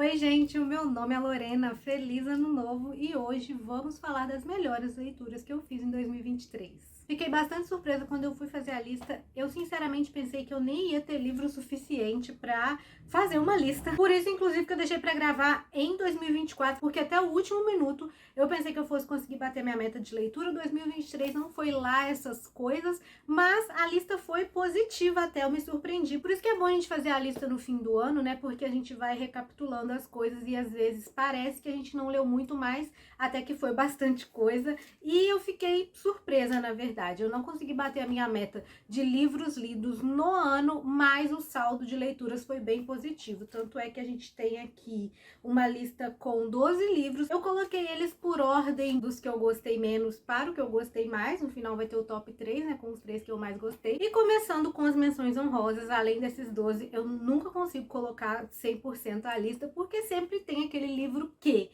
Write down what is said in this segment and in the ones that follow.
Oi, gente, o meu nome é Lorena, feliz ano novo e hoje vamos falar das melhores leituras que eu fiz em 2023. Fiquei bastante surpresa quando eu fui fazer a lista. Eu sinceramente pensei que eu nem ia ter livro suficiente pra fazer uma lista. Por isso, inclusive, que eu deixei pra gravar em 2024, porque até o último minuto eu pensei que eu fosse conseguir bater minha meta de leitura. 2023 não foi lá essas coisas, mas a lista foi positiva até, eu me surpreendi. Por isso que é bom a gente fazer a lista no fim do ano, né? Porque a gente vai recapitulando as coisas e às vezes parece que a gente não leu muito mais, até que foi bastante coisa. E eu fiquei surpresa, na verdade. Eu não consegui bater a minha meta de livros lidos no ano, mas o saldo de leituras foi bem positivo. Tanto é que a gente tem aqui uma lista com 12 livros. Eu coloquei eles por ordem dos que eu gostei menos para o que eu gostei mais. No final vai ter o top 3, né, com os 3 que eu mais gostei. E começando com as menções honrosas, além desses 12, eu nunca consigo colocar 100% a lista, porque sempre tem aquele livro que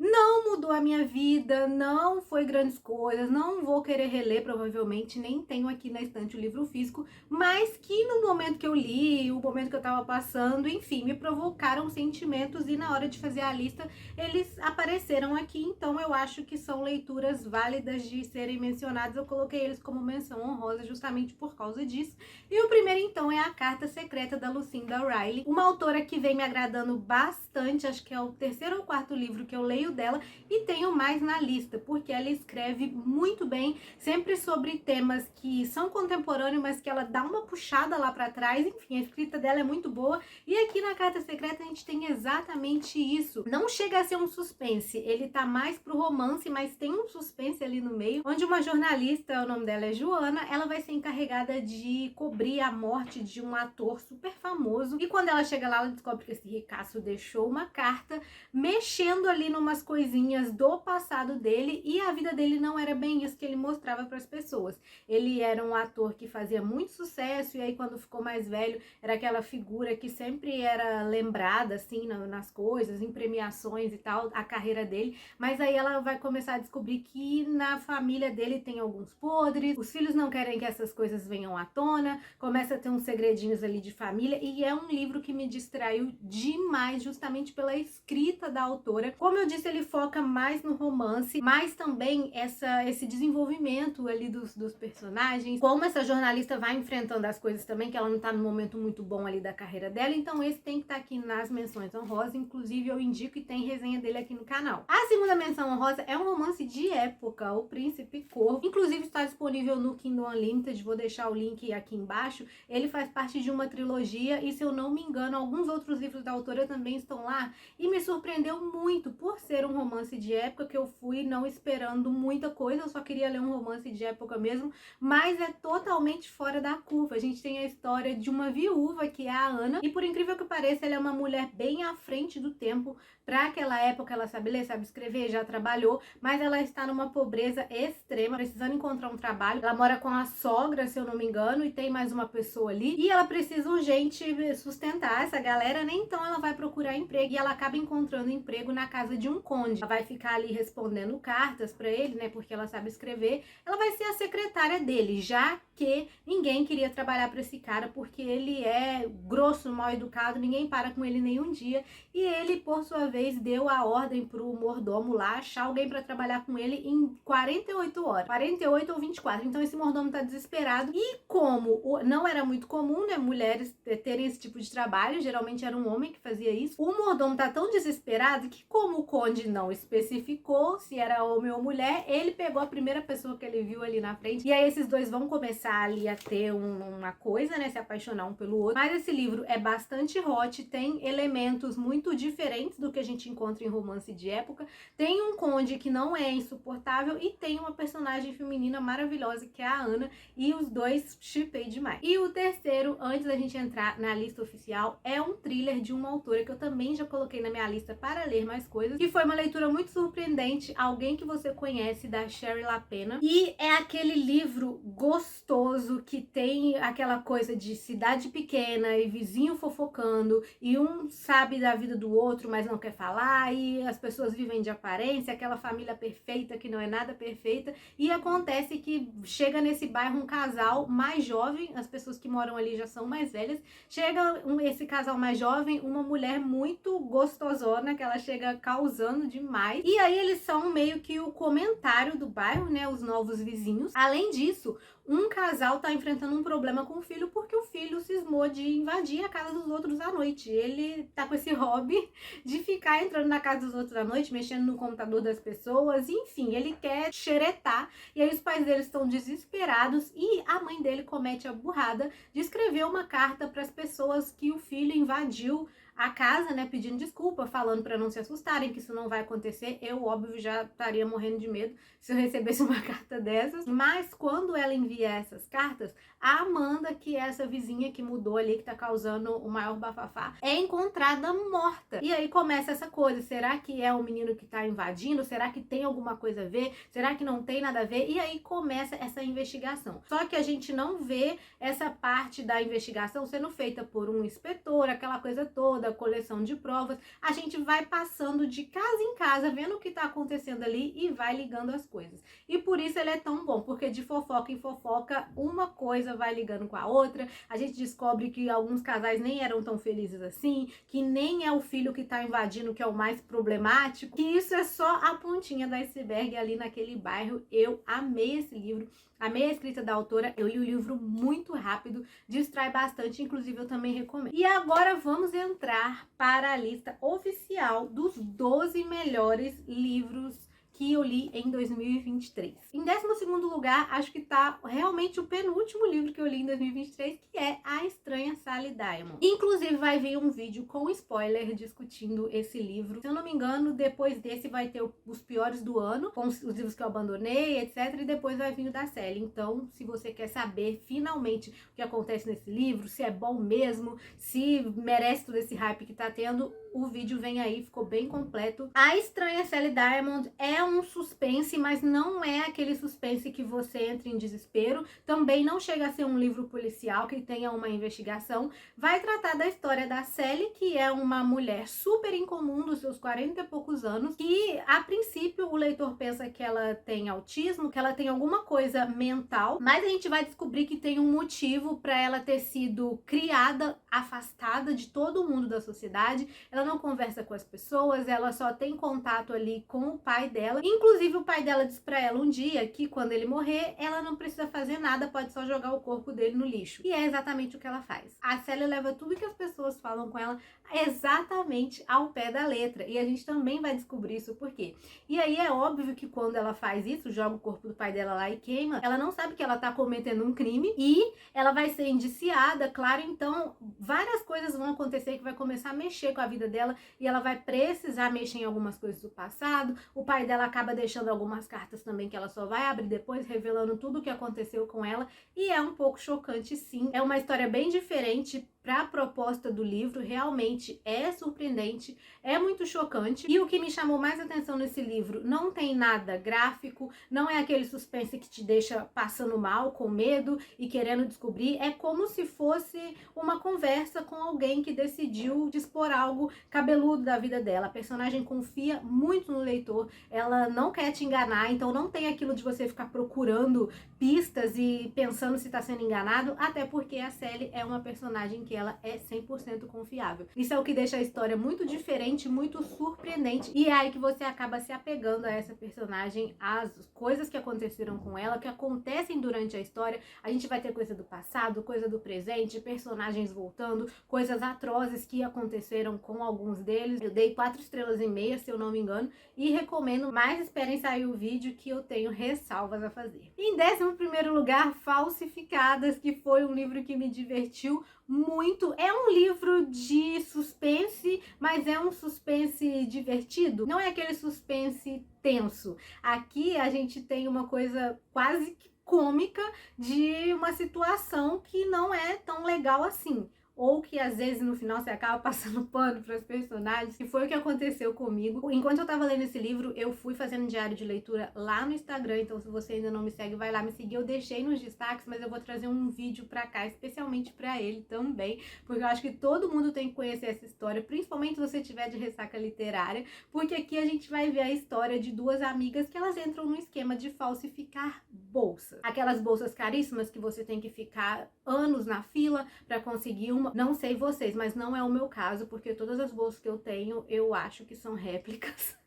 não mudou a minha vida, não foi grandes coisas, não vou querer reler provavelmente, nem tenho aqui na estante o livro físico, mas que no momento que eu li, o momento que eu tava passando, enfim, me provocaram sentimentos e na hora de fazer a lista eles apareceram aqui, então eu acho que são leituras válidas de serem mencionadas. Eu coloquei eles como menção honrosa justamente por causa disso. E o primeiro então é A Carta Secreta, da Lucinda Riley, uma autora que vem me agradando bastante, acho que é o terceiro ou quarto livro que eu leio dela e tenho mais na lista, porque ela escreve muito bem, sempre sobre temas que são contemporâneos, mas que ela dá uma puxada lá pra trás. Enfim, a escrita dela é muito boa. E aqui na Carta Secreta a gente tem exatamente isso. Não chega a ser um suspense, ele tá mais pro romance, mas tem um suspense ali no meio, onde uma jornalista, o nome dela é Joana, ela vai ser encarregada de cobrir a morte de um ator super famoso, e quando ela chega lá, ela descobre que esse ricaço deixou uma carta mexendo ali numas coisinhas do passado dele, e a vida dele não era bem isso que ele mostrava para as pessoas. Ele era um ator que fazia muito sucesso, e aí quando ficou mais velho, era aquela figura que sempre era lembrada, assim, nas coisas, em premiações e tal, a carreira dele. Mas aí ela vai começar a descobrir que na família dele tem alguns podres, os filhos não querem que essas coisas venham à tona, começa a ter uns segredinhos ali de família, e é um livro que me distraiu demais, justamente pela escrita da autora. Como eu disse, ele foca mais no romance, mas também esse desenvolvimento ali dos personagens, como essa jornalista vai enfrentando as coisas também, que ela não tá num momento muito bom ali da carreira dela. Então esse tem que estar aqui nas menções honrosas, inclusive eu indico e tem resenha dele aqui no canal. A segunda menção honrosa é um romance de época, O Príncipe Corvo, inclusive está disponível no Kindle Unlimited, vou deixar o link aqui embaixo. Ele faz parte de uma trilogia e, se eu não me engano, alguns outros livros da autora também estão lá, e me surpreendeu muito por ser um romance de época, que eu fui não esperando muita coisa, eu só queria ler um romance de época mesmo, mas é totalmente fora da curva. A gente tem a história de uma viúva, que é a Ana, e por incrível que pareça, ela é uma mulher bem à frente do tempo para aquela época. Ela sabe ler, sabe escrever, já trabalhou, mas ela está numa pobreza extrema, precisando encontrar um trabalho. Ela mora com a sogra, se eu não me engano, e tem mais uma pessoa ali, e ela precisa urgente sustentar essa galera, né? Então ela vai procurar emprego e ela acaba encontrando emprego na casa de um conde. Ela vai ficar ali respondendo cartas para ele, né? Porque ela sabe escrever. Ela vai ser a secretária dele, já que ninguém queria trabalhar para esse cara, porque ele é grosso, mal educado, ninguém para com ele nenhum dia. E ele, por sua vez, deu a ordem pro mordomo lá achar alguém para trabalhar com ele em 48 horas, 48 ou 24. Então esse mordomo tá desesperado, e como não era muito comum, né, mulheres terem esse tipo de trabalho, geralmente era um homem que fazia isso, o mordomo tá tão desesperado que, como o conde não especificou se era homem ou mulher, ele pegou a primeira pessoa que ele viu ali na frente, e aí esses dois vão começar ali a ter uma coisa, né, se apaixonar um pelo outro. Mas esse livro é bastante hot, tem elementos muito diferentes do que a gente encontra em romance de época, tem um conde que não é insuportável e tem uma personagem feminina maravilhosa que é a Ana, e os dois shippei demais. E o terceiro, antes da gente entrar na lista oficial, é um thriller de uma autora que eu também já coloquei na minha lista para ler mais coisas, que foi foi uma leitura muito surpreendente, Alguém que Você Conhece, da Shari LaPena. E é aquele livro gostoso que tem aquela coisa de cidade pequena e vizinho fofocando, e um sabe da vida do outro, mas não quer falar, e as pessoas vivem de aparência, aquela família perfeita que não é nada perfeita. E acontece que chega nesse bairro um casal mais jovem, as pessoas que moram ali já são mais velhas. Chega esse casal mais jovem, uma mulher muito gostosona, que ela chega causando demais. E aí eles são meio que o comentário do bairro, né? Os novos vizinhos. Além disso, um casal tá enfrentando um problema com o filho porque o filho cismou de invadir a casa dos outros à noite. Ele tá com esse hobby de ficar entrando na casa dos outros à noite, mexendo no computador das pessoas, enfim, ele quer xeretar. E aí os pais dele estão desesperados e a mãe dele comete a burrada de escrever uma carta para as pessoas que o filho invadiu a casa, né, pedindo desculpa, falando para não se assustarem, que isso não vai acontecer. Eu, óbvio, já estaria morrendo de medo se eu recebesse uma carta dessas. Mas quando ela envia essas cartas, a Amanda, que é essa vizinha que mudou ali, que tá causando o maior bafafá, é encontrada morta. E aí começa essa coisa, será que é o menino que tá invadindo? Será que tem alguma coisa a ver? Será que não tem nada a ver? E aí começa essa investigação. Só que a gente não vê essa parte da investigação sendo feita por um inspetor, aquela coisa toda, coleção de provas. A gente vai passando de casa em casa, vendo o que tá acontecendo ali e vai ligando as coisas. E por isso ele é tão bom, porque de fofoca em fofoca, uma coisa vai ligando com a outra. A gente descobre que alguns casais nem eram tão felizes assim, que nem é o filho que tá invadindo que é o mais problemático, que isso é só a pontinha do iceberg ali naquele bairro. Eu amei esse livro. Amei a escrita da autora, eu li o livro muito rápido, distrai bastante, inclusive eu também recomendo. E agora vamos entrar para a lista oficial dos 12 melhores livros que eu li em 2023. Em 12º lugar, acho que tá realmente o penúltimo livro que eu li em 2023, que é A Estranha Sally Diamond. Inclusive vai vir um vídeo com spoiler discutindo esse livro. Se eu não me engano, depois desse vai ter os piores do ano, com os livros que eu abandonei, etc. E depois vai vir o da Sally. Então, se você quer saber finalmente o que acontece nesse livro, se é bom mesmo, se merece todo esse hype que tá tendo, o vídeo vem aí, ficou bem completo. A Estranha Sally Diamond é um suspense, mas não é aquele suspense que você entra em desespero. Também não chega a ser um livro policial que tenha uma investigação. Vai tratar da história da Sally, que é uma mulher super incomum dos seus 40 e poucos anos, que a princípio o leitor pensa que ela tem autismo, que ela tem alguma coisa mental, mas a gente vai descobrir que tem um motivo para ela ter sido criada, afastada de todo mundo da sociedade. Ela não conversa com as pessoas, ela só tem contato ali com o pai dela. Inclusive o pai dela diz pra ela um dia que quando ele morrer, ela não precisa fazer nada, pode só jogar o corpo dele no lixo. E é exatamente o que ela faz. A Sally leva tudo que as pessoas falam com ela exatamente ao pé da letra. E a gente também vai descobrir isso por quê. E aí é óbvio que quando ela faz isso, joga o corpo do pai dela lá e queima, ela não sabe que ela tá cometendo um crime e ela vai ser indiciada, claro, então várias coisas vão acontecer que vai começar a mexer com a vida dela e ela vai precisar mexer em algumas coisas do passado. O pai dela acaba deixando algumas cartas também que ela só vai abrir depois, revelando tudo o que aconteceu com ela, e é um pouco chocante sim. É uma história bem diferente para a proposta do livro, realmente é surpreendente, é muito chocante. E o que me chamou mais atenção nesse livro, não tem nada gráfico, não é aquele suspense que te deixa passando mal, com medo e querendo descobrir, é como se fosse uma conversa com alguém que decidiu dispor algo cabeludo da vida dela. A personagem confia muito no leitor, ela não quer te enganar, então não tem aquilo de você ficar procurando pistas e pensando se está sendo enganado, até porque a Sally é uma personagem que ela é 100% confiável. Isso é o que deixa a história muito diferente, muito surpreendente, e é aí que você acaba se apegando a essa personagem, às coisas que aconteceram com ela, que acontecem durante a história. A gente vai ter coisa do passado, coisa do presente, personagens voltando, coisas atrozes que aconteceram com alguns deles. Eu dei 4,5 estrelas, se eu não me engano, e recomendo, mas esperem sair o vídeo que eu tenho ressalvas a fazer. Em 11º lugar, Falsificadas, que foi um livro que me divertiu muito. É um livro de suspense, mas é um suspense divertido. Não é aquele suspense tenso. Aqui a gente tem uma coisa quase que cômica de uma situação que não é tão legal assim. ou que às vezes no final você acaba passando pano para os personagens, e foi o que aconteceu comigo. Enquanto eu tava lendo esse livro, eu fui fazendo diário de leitura lá no Instagram, então se você ainda não me segue, vai lá me seguir. Eu deixei nos destaques, mas eu vou trazer um vídeo pra cá, especialmente pra ele também, porque eu acho que todo mundo tem que conhecer essa história, principalmente se você tiver de ressaca literária, porque aqui a gente vai ver a história de duas amigas que elas entram no esquema de falsificar bolsas. Aquelas bolsas caríssimas que você tem que ficar anos na fila pra conseguir uma. Não sei vocês, mas não é o meu caso, porque todas as bolsas que eu tenho, eu acho que são réplicas.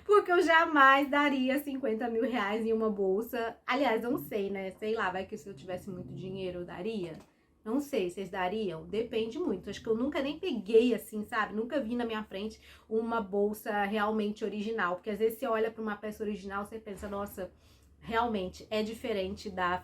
Porque eu jamais daria 50 mil reais em uma bolsa. Aliás, não sei, né? Sei lá, vai que se eu tivesse muito dinheiro eu daria. Não sei, vocês dariam? Depende muito. Acho que eu nunca nem peguei assim, sabe? Nunca vi na minha frente uma bolsa realmente original. Porque às vezes você olha para uma peça original, você pensa, nossa, realmente é diferente da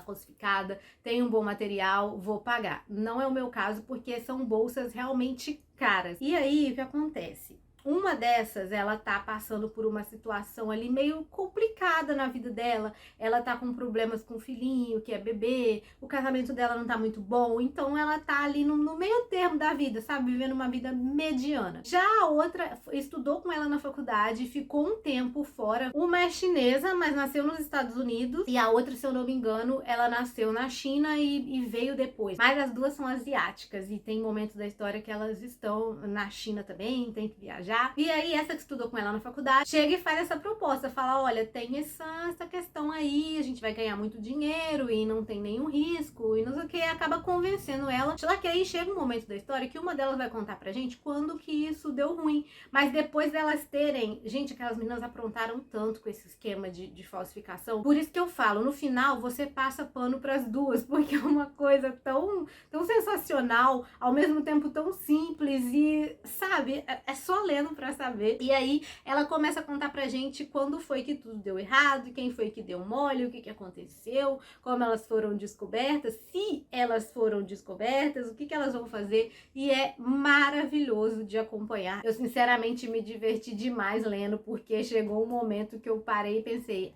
falsificada, tem um bom material, vou pagar. Não é o meu caso, porque são bolsas realmente caras. E aí, o que acontece? Uma dessas, ela tá passando por uma situação ali meio complicada na vida dela. Ela tá com problemas com o filhinho, que é bebê, o casamento dela não tá muito bom, então ela tá ali no meio termo da vida, sabe? Vivendo uma vida mediana. Já a outra estudou com ela na faculdade, ficou um tempo fora. Uma é chinesa, mas nasceu nos Estados Unidos, e a outra, se eu não me engano, ela nasceu na China e veio depois. Mas as duas são asiáticas, e tem momentos da história que elas estão na China também, tem que viajar. E aí, essa que estudou com ela na faculdade, chega e faz essa proposta, fala, olha, tem essa questão aí, a gente vai ganhar muito dinheiro e não tem nenhum risco, e não sei o que, e acaba convencendo ela. Só que aí chega um momento da história que uma delas vai contar pra gente quando que isso deu ruim. Mas depois delas terem... Gente, aquelas meninas aprontaram tanto com esse esquema de falsificação. Por isso que eu falo, no final, você passa pano pras duas, porque é uma coisa tão sensacional, ao mesmo tempo tão simples e, sabe, é só lendo pra saber. E aí ela começa a contar pra gente quando foi que tudo deu errado, quem foi que deu mole, o que aconteceu, como elas foram descobertas, se elas foram descobertas, o que elas vão fazer, e é maravilhoso de acompanhar. Eu sinceramente me diverti demais lendo, porque chegou um momento que eu parei e pensei,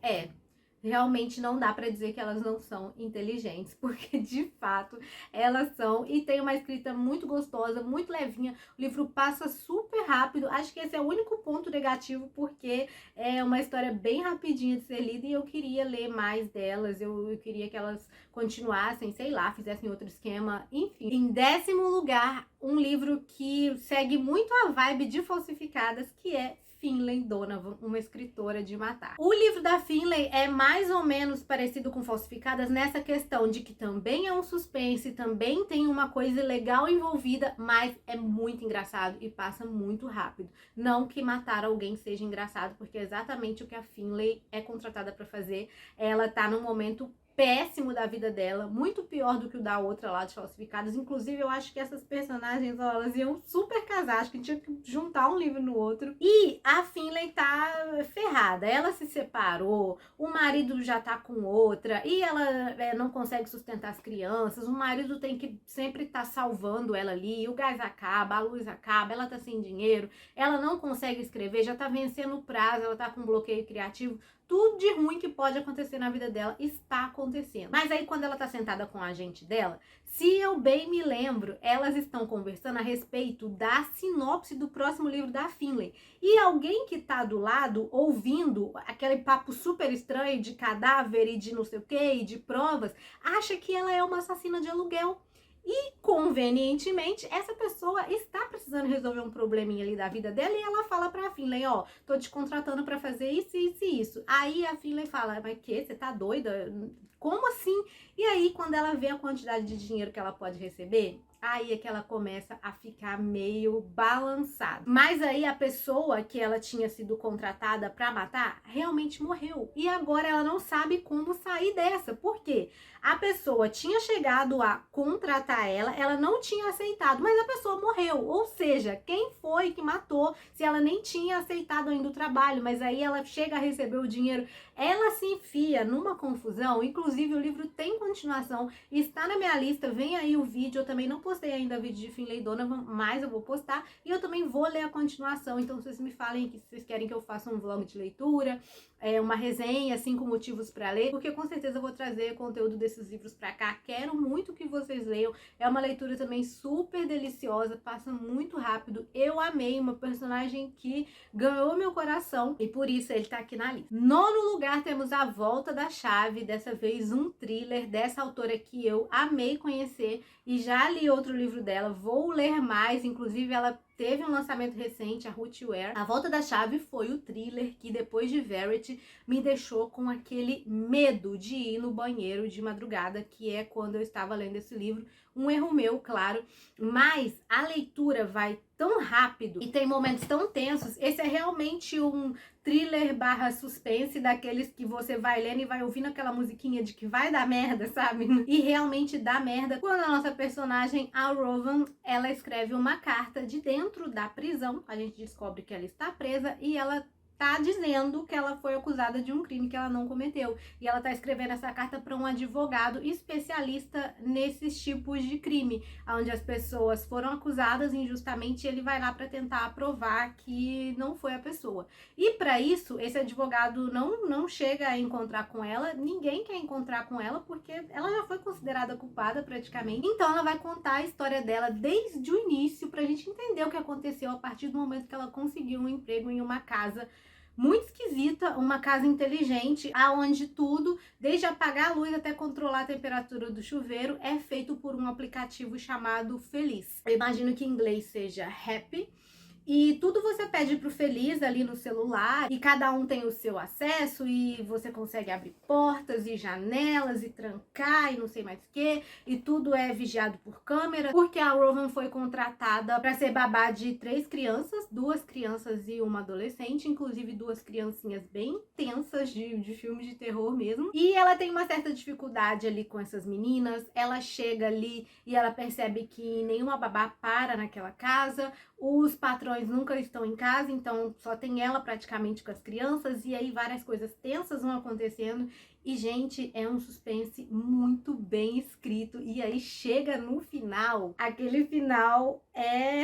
realmente não dá pra dizer que elas não são inteligentes, porque de fato elas são, e tem uma escrita muito gostosa, muito levinha, o livro passa super rápido. Acho que esse é o único ponto negativo, porque é uma história bem rapidinha de ser lida e eu queria ler mais delas, eu queria que elas continuassem, sei lá, fizessem outro esquema, enfim. Em 10º lugar, um livro que segue muito a vibe de falsificadas, que é Finlay Donovan, uma escritora de matar. O livro da Finlay é mais ou menos parecido com Falsificadas nessa questão de que também é um suspense, também tem uma coisa legal envolvida, mas é muito engraçado e passa muito rápido. Não que matar alguém seja engraçado, porque é exatamente o que a Finlay é contratada para fazer. Ela tá num momento péssimo da vida dela, muito pior do que o da outra lá de Falsificadas. Inclusive, eu acho que essas personagens, ó, elas iam super casar, acho que tinha que juntar um livro no outro. E a Finlay tá ferrada, ela se separou, o marido já tá com outra, e ela não consegue sustentar as crianças, o marido tem que sempre estar salvando ela ali, o gás acaba, a luz acaba, ela tá sem dinheiro, ela não consegue escrever, já tá vencendo o prazo, ela tá com bloqueio criativo. Tudo de ruim que pode acontecer na vida dela está acontecendo. Mas aí, quando ela tá sentada com a agente dela, se eu bem me lembro, elas estão conversando a respeito da sinopse do próximo livro da Finlay. E alguém que tá do lado, ouvindo aquele papo super estranho de cadáver e de não sei o que, e de provas, acha que ela é uma assassina de aluguel. E, convenientemente, essa pessoa está precisando resolver um probleminha ali da vida dela, e ela fala pra Finlay, ó, tô te contratando pra fazer isso, isso e isso. Aí a Finlay fala, mas que? Você tá doida? Como assim? E aí, quando ela vê a quantidade de dinheiro que ela pode receber, aí é que ela começa a ficar meio balançada. Mas aí a pessoa que ela tinha sido contratada pra matar realmente morreu. E agora ela não sabe como sair dessa. Por quê? A pessoa tinha chegado a contratar ela não tinha aceitado, mas a pessoa morreu. Ou seja, quem foi que matou se ela nem tinha aceitado ainda o trabalho? Mas aí ela chega a receber o dinheiro. Ela se enfia numa confusão. Inclusive, o livro tem continuação, está na minha lista, vem aí o vídeo. Eu também não postei postei ainda vídeo de Finlay Donovan, mas eu vou postar. E eu também vou ler a continuação, então vocês me falem que vocês querem que eu faça um vlog de leitura, uma resenha, 5 motivos pra ler, porque com certeza eu vou trazer conteúdo desses livros pra cá. Quero muito que vocês leiam. É uma leitura também super deliciosa, passa muito rápido. Eu amei, uma personagem que ganhou meu coração e por isso ele tá aqui na lista. Nono lugar temos A Volta da Chave, dessa vez um thriller dessa autora que eu amei conhecer e já li outro livro dela, vou ler mais, inclusive ela teve um lançamento recente, a Ruth Ware. A Volta da Chave foi o thriller que depois de Verity me deixou com aquele medo de ir no banheiro de madrugada, que é quando eu estava lendo esse livro. Um erro meu, claro, mas a leitura vai tão rápido e tem momentos tão tensos. Esse é realmente um thriller barra suspense, daqueles que você vai lendo e vai ouvindo aquela musiquinha de que vai dar merda, sabe? E realmente dá merda quando a nossa personagem, a Rowan, ela escreve uma carta de dentro da prisão. A gente descobre que ela está presa e ela tá dizendo que ela foi acusada de um crime que ela não cometeu. E ela tá escrevendo essa carta para um advogado especialista nesses tipos de crime, onde as pessoas foram acusadas injustamente e ele vai lá para tentar provar que não foi a pessoa. E para isso, esse advogado não chega a encontrar com ela, ninguém quer encontrar com ela, porque ela já foi considerada culpada praticamente. Então ela vai contar a história dela desde o início, pra gente entender o que aconteceu a partir do momento que ela conseguiu um emprego em uma casa muito esquisita, uma casa inteligente, aonde tudo, desde apagar a luz até controlar a temperatura do chuveiro, é feito por um aplicativo chamado Feliz. Eu imagino que em inglês seja Happy. E tudo você pede pro Feliz ali no celular, e cada um tem o seu acesso, e você consegue abrir portas e janelas e trancar e não sei mais o que, e tudo é vigiado por câmera, porque a Rowan foi contratada para ser babá de 3 crianças, 2 crianças e uma adolescente, inclusive 2 criancinhas bem tensas de filmes de terror mesmo. E ela tem uma certa dificuldade ali com essas meninas, ela chega ali e ela percebe que nenhuma babá para naquela casa, os patrões nunca estão em casa, então só tem ela praticamente com as crianças, e aí várias coisas tensas vão acontecendo. E, gente, é um suspense muito bem escrito. E aí chega no final, aquele final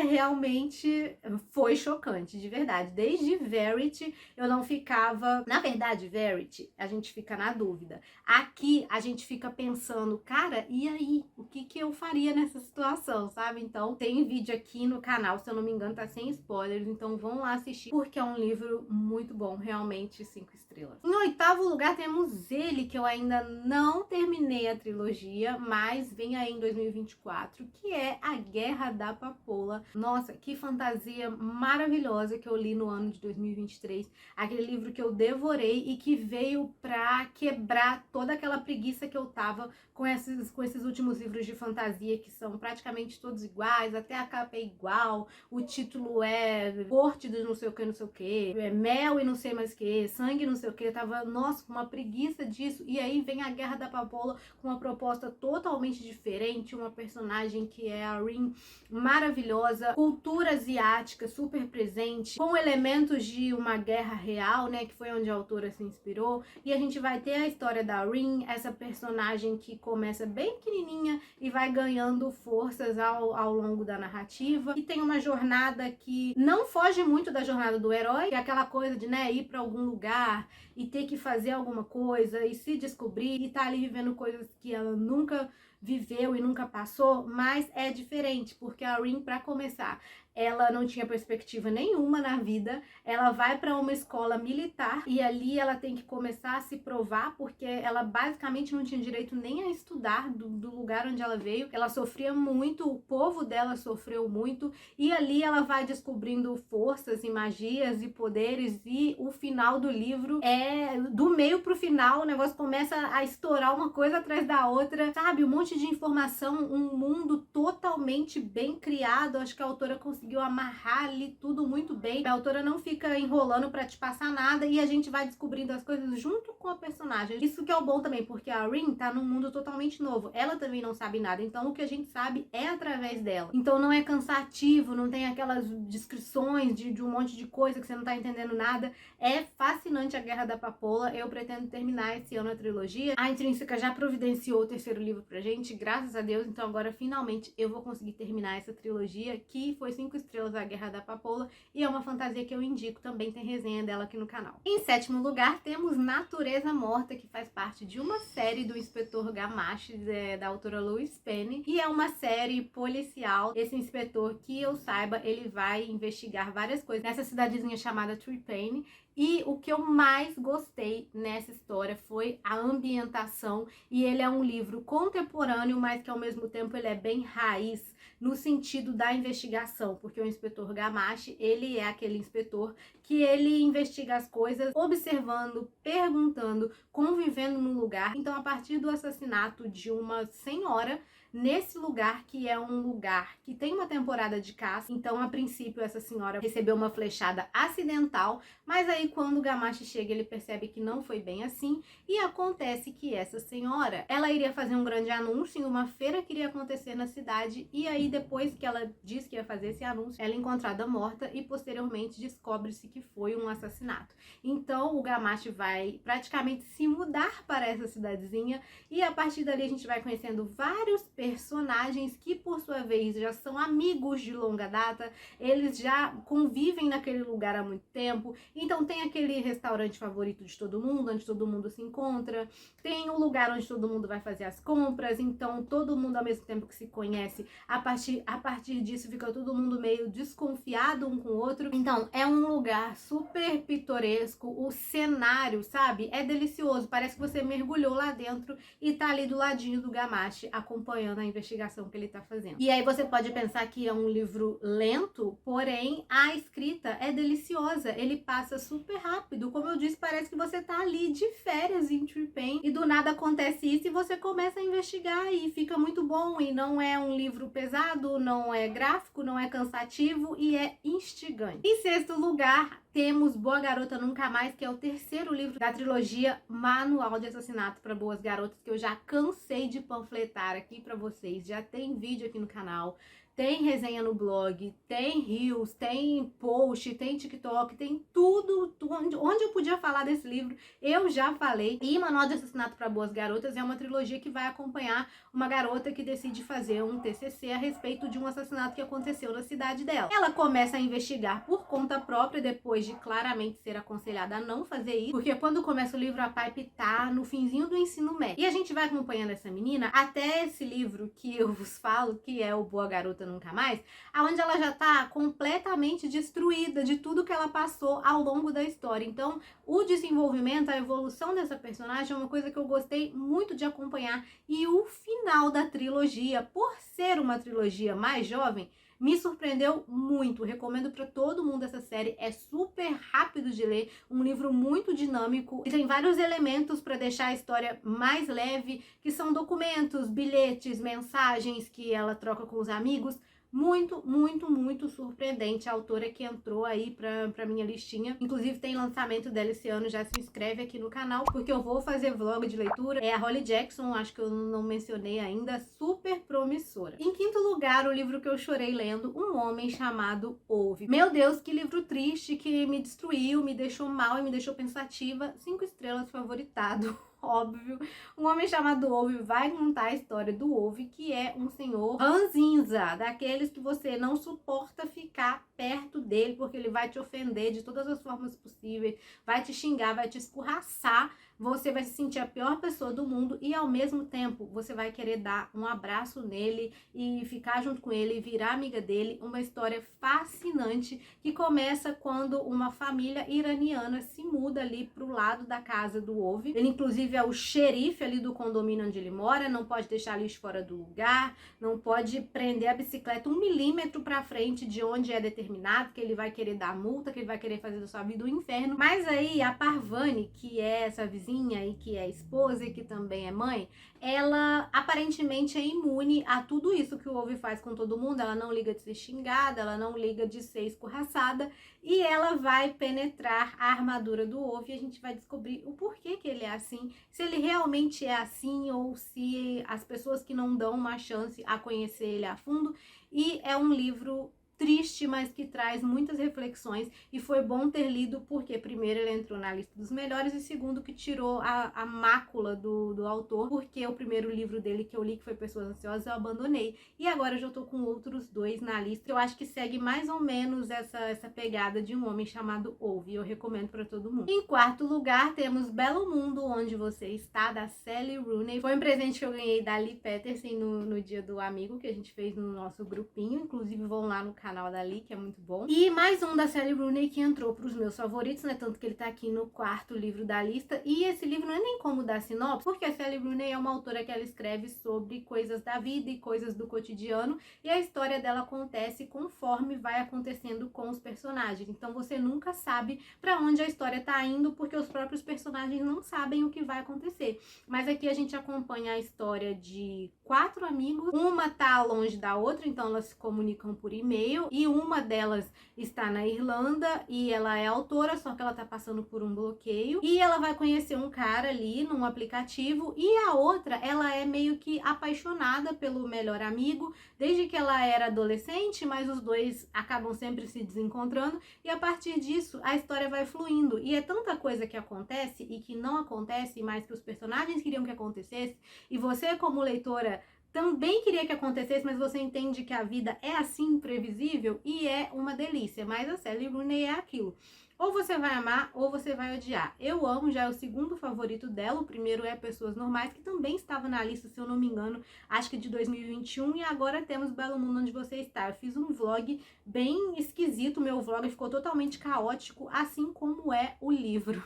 realmente foi chocante, de verdade. Desde Verity eu não ficava... Na verdade, Verity, a gente fica na dúvida. Aqui a gente fica pensando, cara, e aí? O que eu faria nessa situação, sabe? Então tem vídeo aqui no canal, se eu não me engano, tá sem spoilers. Então vão lá assistir, porque é um livro muito bom, realmente 5 estrelas. Em 8º lugar temos ele, que eu ainda não terminei a trilogia, mas vem aí em 2024, que é A Guerra da Papoula. Nossa, que fantasia maravilhosa que eu li no ano de 2023. Aquele livro que eu devorei e que veio pra quebrar toda aquela preguiça que eu tava com esses últimos livros de fantasia, que são praticamente todos iguais, até a capa é igual, o título é corte de não sei o que, é mel e não sei mais o que, sangue não sei o que. Eu tava, nossa, com uma preguiça disso. E aí vem A Guerra da Papoula com uma proposta totalmente diferente, uma personagem que é a Rin, maravilhosa, cultura asiática super presente, com elementos de uma guerra real, né, que foi onde a autora se inspirou. E a gente vai ter a história da Rin, essa personagem que começa bem pequenininha e vai ganhando forças ao longo da narrativa, e tem uma jornada que não foge muito da jornada do herói, que é aquela coisa de, né, ir para algum lugar e ter que fazer alguma coisa e se descobrir e tá ali vivendo coisas que ela nunca viveu e nunca passou. Mas é diferente, porque a Rin, para começar, ela não tinha perspectiva nenhuma na vida, ela vai para uma escola militar e ali ela tem que começar a se provar, porque ela basicamente não tinha direito nem a estudar do lugar onde ela veio. Ela sofria muito, o povo dela sofreu muito, e ali ela vai descobrindo forças e magias e poderes, e o final do livro é do meio pro final, o negócio começa a estourar uma coisa atrás da outra, sabe? Um monte de informação, um mundo totalmente bem criado. Acho que a autora conseguiu conseguiu amarrar ali tudo muito bem. A autora não fica enrolando pra te passar nada e a gente vai descobrindo as coisas junto com a personagem. Isso que é o bom também, porque a Rin tá num mundo totalmente novo. Ela também não sabe nada, então o que a gente sabe é através dela. Então não é cansativo, não tem aquelas descrições de um monte de coisa que você não tá entendendo nada. É fascinante a Guerra da Papoula. Eu pretendo terminar esse ano a trilogia. A Intrínseca já providenciou o terceiro livro pra gente, graças a Deus. Então agora finalmente eu vou conseguir terminar essa trilogia, que foi 5 estrelas a Guerra da Papoula, e é uma fantasia que eu indico, também tem resenha dela aqui no canal. Em sétimo lugar temos Natureza Morta, que faz parte de uma série do Inspetor Gamache, da autora Louise Penny, e é uma série policial. Esse inspetor, que eu saiba, ele vai investigar várias coisas nessa cidadezinha chamada Tripane. E o que eu mais gostei nessa história foi a ambientação, e ele é um livro contemporâneo, mas que ao mesmo tempo ele é bem raiz no sentido da investigação, porque o inspetor Gamache, ele é aquele inspetor que ele investiga as coisas observando, perguntando, convivendo no lugar. Então, a partir do assassinato de uma senhora nesse lugar, que é um lugar que tem uma temporada de caça, então a princípio essa senhora recebeu uma flechada acidental, mas aí quando o Gamache chega ele percebe que não foi bem assim, e acontece que essa senhora, ela iria fazer um grande anúncio em uma feira que iria acontecer na cidade, e aí depois que ela disse que ia fazer esse anúncio, ela é encontrada morta e posteriormente descobre-se que foi um assassinato. Então o Gamache vai praticamente se mudar para essa cidadezinha, e a partir dali a gente vai conhecendo vários personagens que por sua vez já são amigos de longa data, eles já convivem naquele lugar há muito tempo. Então tem aquele restaurante favorito de todo mundo, onde todo mundo se encontra, tem um lugar onde todo mundo vai fazer as compras, então todo mundo ao mesmo tempo que se conhece, a partir disso fica todo mundo meio desconfiado um com o outro. Então é um lugar super pitoresco, o cenário, sabe, é delicioso, parece que você mergulhou lá dentro e tá ali do ladinho do Gamache acompanhando a investigação que ele tá fazendo. E aí você pode pensar que é um livro lento, porém a escrita é deliciosa, ele passa super rápido, como eu disse, parece que você tá ali de férias em Tripane e do nada acontece isso e você começa a investigar e fica muito bom. E não é um livro pesado, não é gráfico, não é cansativo e é instigante. Em sexto lugar, temos Boa Garota Nunca Mais, que é o terceiro livro da trilogia Manual de Assassinato para Boas Garotas, que eu já cansei de panfletar aqui para vocês. Já tem vídeo aqui no canal, tem resenha no blog, tem reels, tem post, tem TikTok, tem tudo, onde eu podia falar desse livro, eu já falei. E Manual de Assassinato para Boas Garotas é uma trilogia que vai acompanhar uma garota que decide fazer um TCC a respeito de um assassinato que aconteceu na cidade dela. Ela começa a investigar por conta própria, depois de claramente ser aconselhada a não fazer isso, porque quando começa o livro a Pipe tá no finzinho do ensino médio. E a gente vai acompanhando essa menina até esse livro que eu vos falo, que é o Boa Garota Nunca Mais, aonde ela já tá completamente destruída de tudo que ela passou ao longo da história. Então, o desenvolvimento, a evolução dessa personagem é uma coisa que eu gostei muito de acompanhar, e o final da trilogia, por ser uma trilogia mais jovem, me surpreendeu muito. Recomendo para todo mundo essa série, é super rápido de ler, um livro muito dinâmico e tem vários elementos para deixar a história mais leve, que são documentos, bilhetes, mensagens que ela troca com os amigos. Muito, muito, muito surpreendente a autora que entrou aí pra minha listinha. Inclusive tem lançamento dela esse ano, já se inscreve aqui no canal, porque eu vou fazer vlog de leitura. É a Holly Jackson, acho que eu não mencionei ainda, super promissora. Em quinto lugar, o livro que eu chorei lendo, Um Homem Chamado Ove. Meu Deus, que livro triste, que me destruiu, me deixou mal e me deixou pensativa. 5 estrelas, favoritado. Óbvio. Um Homem Chamado Ove vai contar a história do Ove, que é um senhor ranzinza, daqueles que você não suporta ficar perto dele, porque ele vai te ofender de todas as formas possíveis, vai te xingar, vai te escorraçar, você vai se sentir a pior pessoa do mundo e ao mesmo tempo você vai querer dar um abraço nele e ficar junto com ele e virar amiga dele. Uma história fascinante que começa quando uma família iraniana se muda ali pro lado da casa do Ove. Ele inclusive é o xerife ali do condomínio onde ele mora, não pode deixar lixo fora do lugar, não pode prender a bicicleta 1 milímetro pra frente de onde é determinado, que ele vai querer dar multa, que ele vai querer fazer da sua vida um inferno. Mas aí a Parvani, que é essa vizinha vizinha e que é esposa e que também é mãe, ela aparentemente é imune a tudo isso que o Ove faz com todo mundo. Ela não liga de ser xingada, ela não liga de ser escorraçada, e ela vai penetrar a armadura do Ove e a gente vai descobrir o porquê que ele é assim, se ele realmente é assim ou se as pessoas que não dão uma chance a conhecer ele a fundo. E é um livro triste, mas que traz muitas reflexões, e foi bom ter lido porque primeiro ele entrou na lista dos melhores e segundo que tirou a mácula do autor, porque o primeiro livro dele que eu li, que foi Pessoas Ansiosas, eu abandonei, e agora eu já tô com outros 2 na lista. Eu acho que segue mais ou menos essa pegada de um homem chamado Ove, eu recomendo para todo mundo. Em quarto lugar temos Belo Mundo, Onde Você Está, da Sally Rooney. Foi um presente que eu ganhei da Lee Peterson no dia do amigo que a gente fez no nosso grupinho, inclusive vão lá no canal da Lee, que é muito bom. E mais um da Sally Rooney que entrou para os meus favoritos, né? Tanto que ele tá aqui no quarto livro da lista. E esse livro não é nem como dar sinopse, porque a Sally Rooney é uma autora que ela escreve sobre coisas da vida e coisas do cotidiano, e a história dela acontece conforme vai acontecendo com os personagens. Então você nunca sabe para onde a história tá indo, porque os próprios personagens não sabem o que vai acontecer. Mas aqui a gente acompanha a história de 4 amigos, uma tá longe da outra, então elas se comunicam por e-mail, e uma delas está na Irlanda e ela é autora, só que ela tá passando por um bloqueio, e ela vai conhecer um cara ali num aplicativo, e a outra, ela é meio que apaixonada pelo melhor amigo desde que ela era adolescente, mas os dois acabam sempre se desencontrando, e a partir disso a história vai fluindo, e é tanta coisa que acontece e que não acontece, mas que os personagens queriam que acontecesse, e você como leitora também queria que acontecesse, mas você entende que a vida é assim imprevisível, e é uma delícia. Mas a Sally Rooney é aquilo: ou você vai amar ou você vai odiar. Eu amo, já é o segundo favorito dela. O primeiro é Pessoas Normais, que também estava na lista, se eu não me engano, acho que de 2021, e agora temos Belo Mundo, Onde Você Está. Eu fiz um vlog bem esquisito, meu vlog ficou totalmente caótico, assim como é o livro.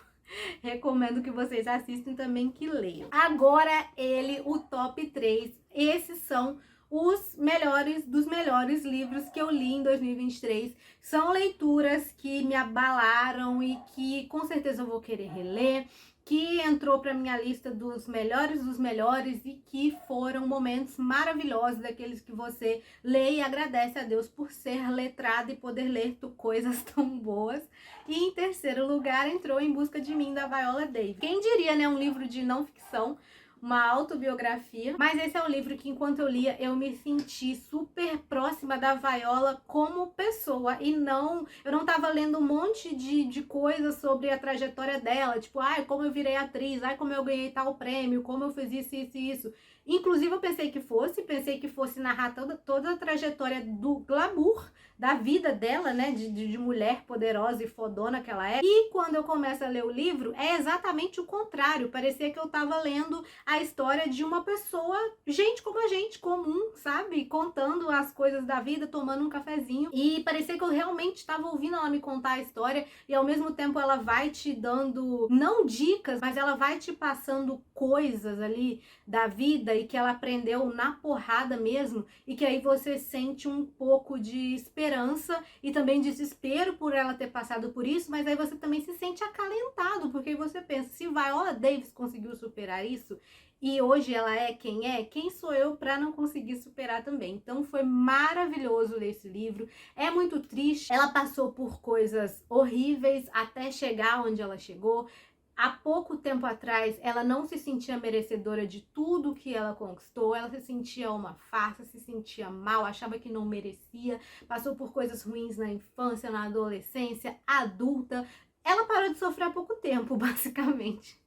Recomendo que vocês assistam e também que leiam. Agora ele, o top 3. Esses são os melhores dos melhores livros que eu li em 2023. São leituras que me abalaram e que com certeza eu vou querer reler, que entrou para minha lista dos melhores e que foram momentos maravilhosos, daqueles que você lê e agradece a Deus por ser letrado e poder ler coisas tão boas. E em terceiro lugar entrou Em Busca de Mim, da Viola Davis. Quem diria, né, um livro de não ficção, uma autobiografia, mas esse é um livro que enquanto eu lia eu me senti super próxima da Viola como pessoa, e eu não tava lendo um monte de coisas sobre a trajetória dela, tipo, ai, como eu virei atriz, ai, como eu ganhei tal prêmio, como eu fiz isso, isso e isso. Inclusive eu pensei que fosse narrar toda a trajetória do glamour da vida dela, né, de mulher poderosa e fodona que ela é. E quando eu começo a ler o livro, é exatamente o contrário. Parecia que eu tava lendo a história de uma pessoa, gente como a gente, comum, sabe? Contando as coisas da vida, tomando um cafezinho. E parecia que eu realmente estava ouvindo ela me contar a história, e ao mesmo tempo ela vai te dando, não dicas, mas ela vai te passando coisas ali da vida e que ela aprendeu na porrada mesmo, e que aí você sente um pouco de esperança e também desespero por ela ter passado por isso, mas aí você também se sente acalentado, porque você pensa, se Viola Davis conseguiu superar isso, e hoje ela é, quem sou eu para não conseguir superar também? Então foi maravilhoso ler esse livro, é muito triste, ela passou por coisas horríveis até chegar onde ela chegou. Há pouco tempo atrás, ela não se sentia merecedora de tudo que ela conquistou, ela se sentia uma farsa, se sentia mal, achava que não merecia, passou por coisas ruins na infância, na adolescência, adulta. Ela parou de sofrer há pouco tempo, basicamente.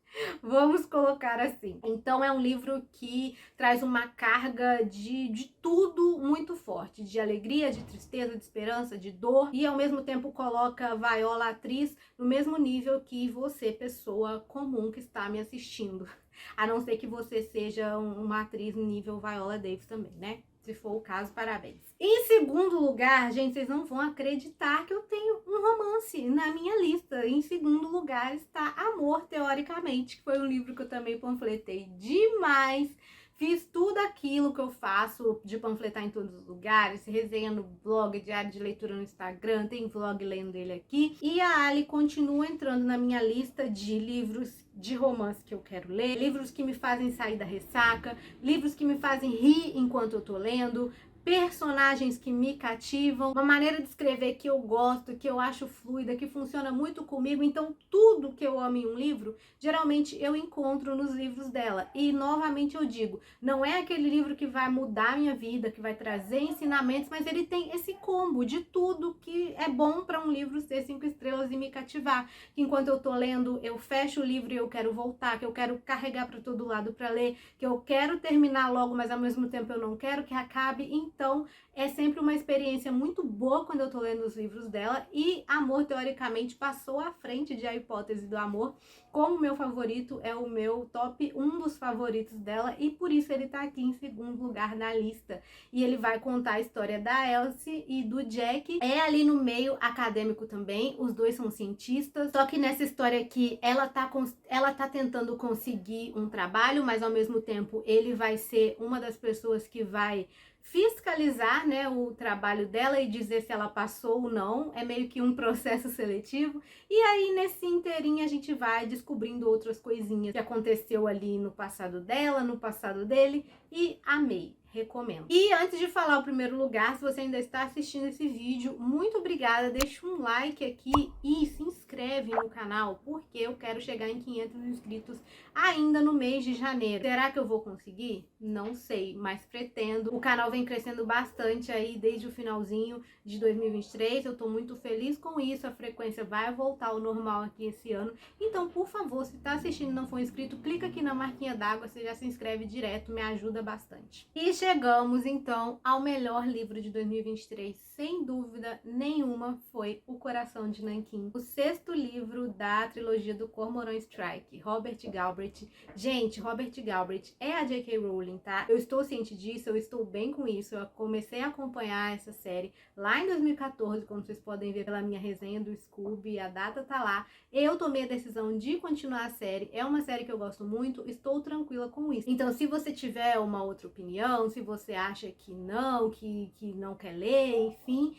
Vamos colocar assim. Então é um livro que traz uma carga de tudo muito forte, de alegria, de tristeza, de esperança, de dor, e ao mesmo tempo coloca Viola, atriz, no mesmo nível que você, pessoa comum que está me assistindo. A não ser que você seja uma atriz nível Viola Davis também, né? Se for o caso, parabéns. Em segundo lugar, gente, vocês não vão acreditar que eu tenho um romance na minha lista. Em segundo lugar está Amor, Teoricamente, que foi um livro que eu também panfletei demais. Fiz tudo aquilo que eu faço de panfletar em todos os lugares, resenha no blog, diário de leitura no Instagram, tem vlog lendo ele aqui. E a Ali continua entrando na minha lista de livros de romance que eu quero ler, livros que me fazem sair da ressaca, livros que me fazem rir enquanto eu tô lendo, personagens que me cativam, uma maneira de escrever que eu gosto, que eu acho fluida, que funciona muito comigo. Então, tudo que eu amo em um livro, geralmente eu encontro nos livros dela. E, novamente, eu digo, não é aquele livro que vai mudar a minha vida, que vai trazer ensinamentos, mas ele tem esse combo de tudo que é bom para um livro ser 5 estrelas e me cativar. Que enquanto eu tô lendo, eu fecho o livro e eu quero voltar, que eu quero carregar para todo lado para ler, que eu quero terminar logo, mas ao mesmo tempo eu não quero que acabe. Então, é sempre uma experiência muito boa quando eu tô lendo os livros dela. E Amor, teoricamente, passou à frente de A Hipótese do Amor. Como meu favorito, é o meu top 1 dos favoritos dela. E por isso ele tá aqui em segundo lugar na lista. E ele vai contar a história da Elsie e do Jack. É ali no meio acadêmico também. Os dois são cientistas. Só que nessa história aqui, ela tá tentando conseguir um trabalho, mas ao mesmo tempo ele vai ser uma das pessoas que vai fiscalizar, né, o trabalho dela e dizer se ela passou ou não. É meio que um processo seletivo. E aí, nesse inteirinho, a gente vai descobrindo outras coisinhas que aconteceu ali no passado dela, no passado dele, e amei. Recomendo. E antes de falar o primeiro lugar, se você ainda está assistindo esse vídeo, muito obrigada, deixa um like aqui e se inscreve no canal, porque eu quero chegar em 500 inscritos ainda no mês de janeiro. Será que eu vou conseguir? Não sei, mas pretendo. O canal vem crescendo bastante aí desde o finalzinho de 2023, eu tô muito feliz com isso, a frequência vai voltar ao normal aqui esse ano. Então, por favor, se tá assistindo e não for inscrito, clica aqui na marquinha d'água, você já se inscreve direto, me ajuda bastante. E chegamos, então, ao melhor livro de 2023, sem dúvida nenhuma, foi O Coração de Nanquim, o 6º livro da trilogia do Cormoran Strike, Robert Galbraith. Gente, Robert Galbraith é a J.K. Rowling, tá? Eu estou ciente disso, eu estou bem com isso, eu comecei a acompanhar essa série lá em 2014, como vocês podem ver pela minha resenha do Scooby, a data tá lá. Eu tomei a decisão de continuar a série, é uma série que eu gosto muito, estou tranquila com isso. Então, se você tiver uma outra opinião, se você acha que não quer ler, enfim,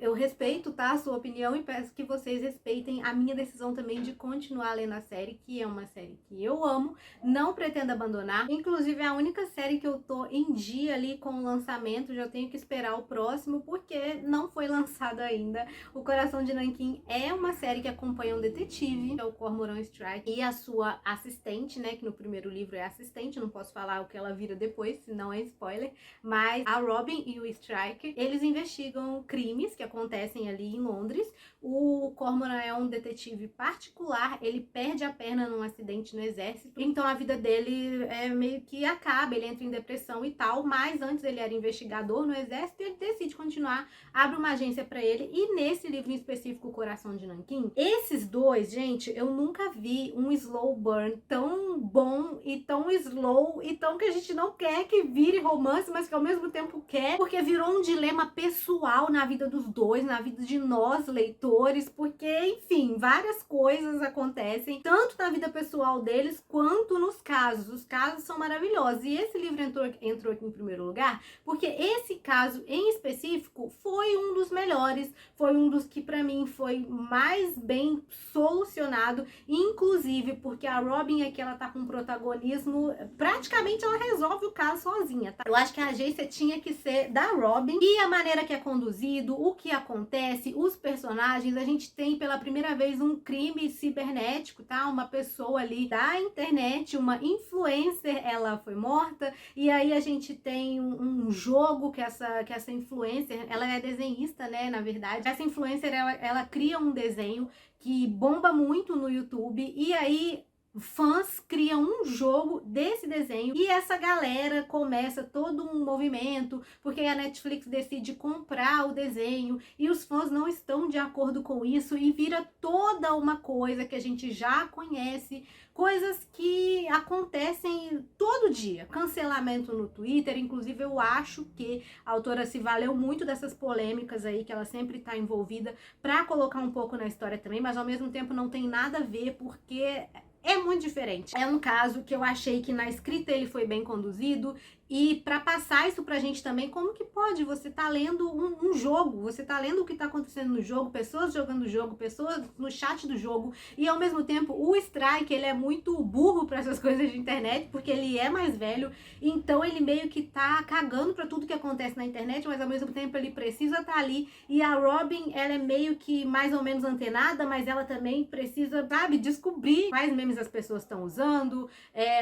eu respeito, tá, a sua opinião e peço que vocês respeitem a minha decisão também de continuar lendo a série, que é uma série que eu amo, não pretendo abandonar. Inclusive, é a única série que eu tô em dia ali com o lançamento, já tenho que esperar o próximo, porque não foi lançado ainda. O Coração de Nanquim é uma série que acompanha um detetive, que é o Cormoran Strike, e a sua assistente, né, que no primeiro livro é assistente, não posso falar o que ela vira depois, senão é spoiler, mas a Robin e o Strike, eles investigam crimes que acontecem ali em Londres. O Cormoran é um detetive particular, ele perde a perna num acidente no exército, então a vida dele meio que acaba, ele entra em depressão e tal, mas antes ele era investigador no exército e ele decide continuar, abre uma agência pra ele. E nesse livro em específico, O Coração de Nanquim, esses dois, gente, eu nunca vi um slow burn tão bom e tão slow e tão que a gente não quer que vire romance, mas que ao mesmo tempo quer, porque virou um dilema pessoal na vida dos dois, na vida de nós, leitores, porque, enfim, várias coisas acontecem, tanto na vida pessoal deles, quanto nos casos. Os casos são maravilhosos, e esse livro entrou aqui em primeiro lugar, porque esse caso em específico foi um dos melhores, foi um dos que pra mim foi mais bem solucionado, inclusive porque a Robin aqui, ela tá com protagonismo, praticamente ela resolve o caso sozinha, tá? Eu acho que a agência tinha que ser da Robin, e a maneira que é conduzido, o que acontece, os personagens, a gente tem pela primeira vez um crime cibernético, tá? Uma pessoa ali da internet, uma influencer, ela foi morta, e aí a gente tem um jogo que essa influencer, ela é desenhista, né, na verdade. Essa influencer, ela cria um desenho que bomba muito no YouTube, e aí fãs criam um jogo desse desenho, e essa galera começa todo um movimento, porque a Netflix decide comprar o desenho, e os fãs não estão de acordo com isso, e vira toda uma coisa que a gente já conhece, coisas que acontecem todo dia. Cancelamento no Twitter, inclusive eu acho que a autora se valeu muito dessas polêmicas aí, que ela sempre tá envolvida, pra colocar um pouco na história também, mas ao mesmo tempo não tem nada a ver, porque é muito diferente. É um caso que eu achei que na escrita ele foi bem conduzido, e para passar isso pra gente também, como que pode? Você tá lendo um jogo, você tá lendo o que tá acontecendo no jogo, pessoas jogando o jogo, pessoas no chat do jogo, e ao mesmo tempo o Strike, ele é muito burro para essas coisas de internet, porque ele é mais velho, então ele meio que tá cagando pra tudo que acontece na internet, mas ao mesmo tempo ele precisa estar ali, e a Robin, ela é meio que mais ou menos antenada, mas ela também precisa, sabe, descobrir quais memes as pessoas estão usando,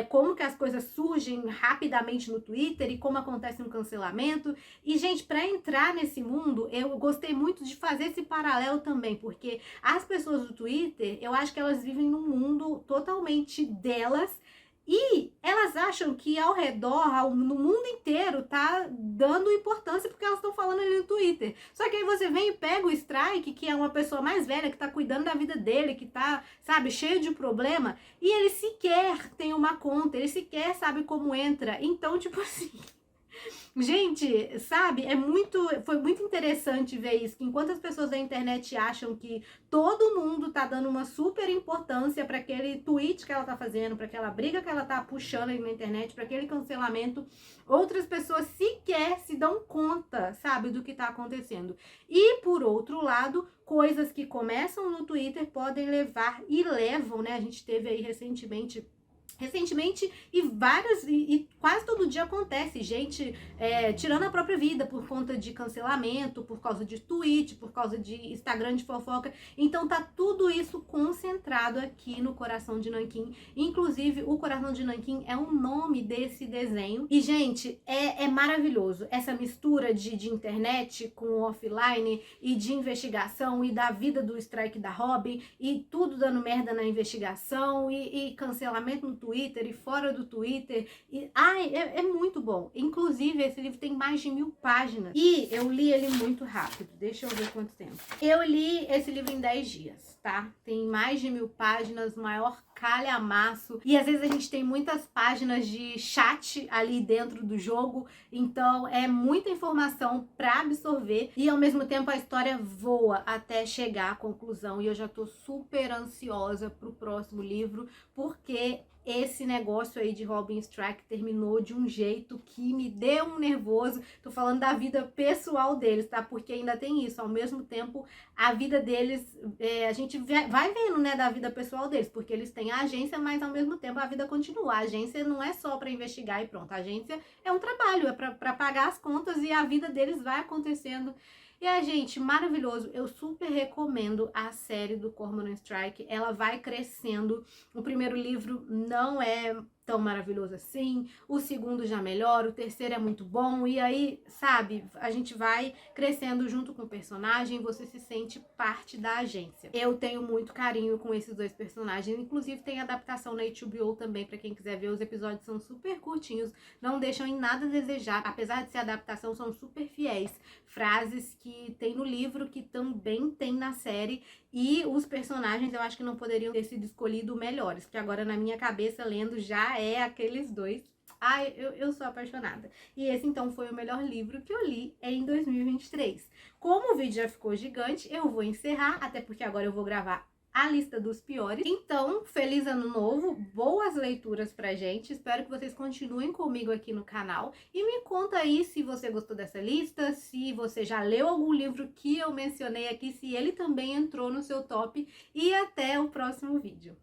como que as coisas surgem rapidamente no Twitter e como acontece um cancelamento. E, gente, para entrar nesse mundo, eu gostei muito de fazer esse paralelo também, porque as pessoas do Twitter, eu acho que elas vivem num mundo totalmente delas, e elas acham que ao redor, no mundo inteiro, tá dando importância porque elas estão falando ali no Twitter. Só que aí você vem e pega o Strike, que é uma pessoa mais velha, que tá cuidando da vida dele, que tá, sabe, cheio de problema, e ele sequer tem uma conta, ele sequer sabe como entra. Então, tipo assim... Gente, sabe, foi muito interessante ver isso, que enquanto as pessoas da internet acham que todo mundo tá dando uma super importância para aquele tweet que ela tá fazendo, para aquela briga que ela tá puxando aí na internet, para aquele cancelamento, outras pessoas sequer se dão conta, sabe, do que tá acontecendo. E, por outro lado, coisas que começam no Twitter podem levar e levam, né, a gente teve aí recentemente e quase todo dia acontece gente tirando a própria vida por conta de cancelamento, por causa de tweet, por causa de Instagram de fofoca. Então tá tudo isso concentrado aqui no Coração de Nanquim. Inclusive o Coração de Nanquim é o nome desse desenho, e gente, é maravilhoso essa mistura de internet com offline e de investigação, e da vida do Strike da Robin, e tudo dando merda na investigação, e cancelamento no Twitter e fora do Twitter. É muito bom. Inclusive, esse livro tem mais de 1000 páginas. E eu li ele muito rápido. Deixa eu ver quanto tempo. Eu li esse livro em 10 dias, tá? Tem mais de 1000 páginas, maior calhamaço. E às vezes a gente tem muitas páginas de chat ali dentro do jogo. Então é muita informação pra absorver. E ao mesmo tempo a história voa até chegar à conclusão. E eu já tô super ansiosa pro próximo livro, porque esse negócio aí de Robin Strike terminou de um jeito que me deu um nervoso. Tô falando da vida pessoal deles, tá? Porque ainda tem isso. Ao mesmo tempo, a vida deles, a gente vai vendo, né, da vida pessoal deles, porque eles têm a agência, mas ao mesmo tempo a vida continua. A agência não é só pra investigar e pronto. A agência é um trabalho, é pra pagar as contas, e a vida deles vai acontecendo. E gente, maravilhoso. Eu super recomendo a série do Cormoran Strike. Ela vai crescendo. O primeiro livro não é tão maravilhoso assim, o segundo já melhora, o terceiro é muito bom, e aí, sabe, a gente vai crescendo junto com o personagem, você se sente parte da agência. Eu tenho muito carinho com esses dois personagens, inclusive tem adaptação na HBO também, pra quem quiser ver. Os episódios são super curtinhos, não deixam em nada a desejar, apesar de ser adaptação, são super fiéis. Frases que tem no livro, que também tem na série, e os personagens eu acho que não poderiam ter sido escolhidos melhores, porque agora na minha cabeça, lendo, já é aqueles dois. Ai, eu sou apaixonada. E esse então foi o melhor livro que eu li em 2023. Como o vídeo já ficou gigante, eu vou encerrar, até porque agora eu vou gravar a lista dos piores. Então, feliz ano novo, boas leituras pra gente. Espero que vocês continuem comigo aqui no canal. E me conta aí se você gostou dessa lista, se você já leu algum livro que eu mencionei aqui, se ele também entrou no seu top. E até o próximo vídeo.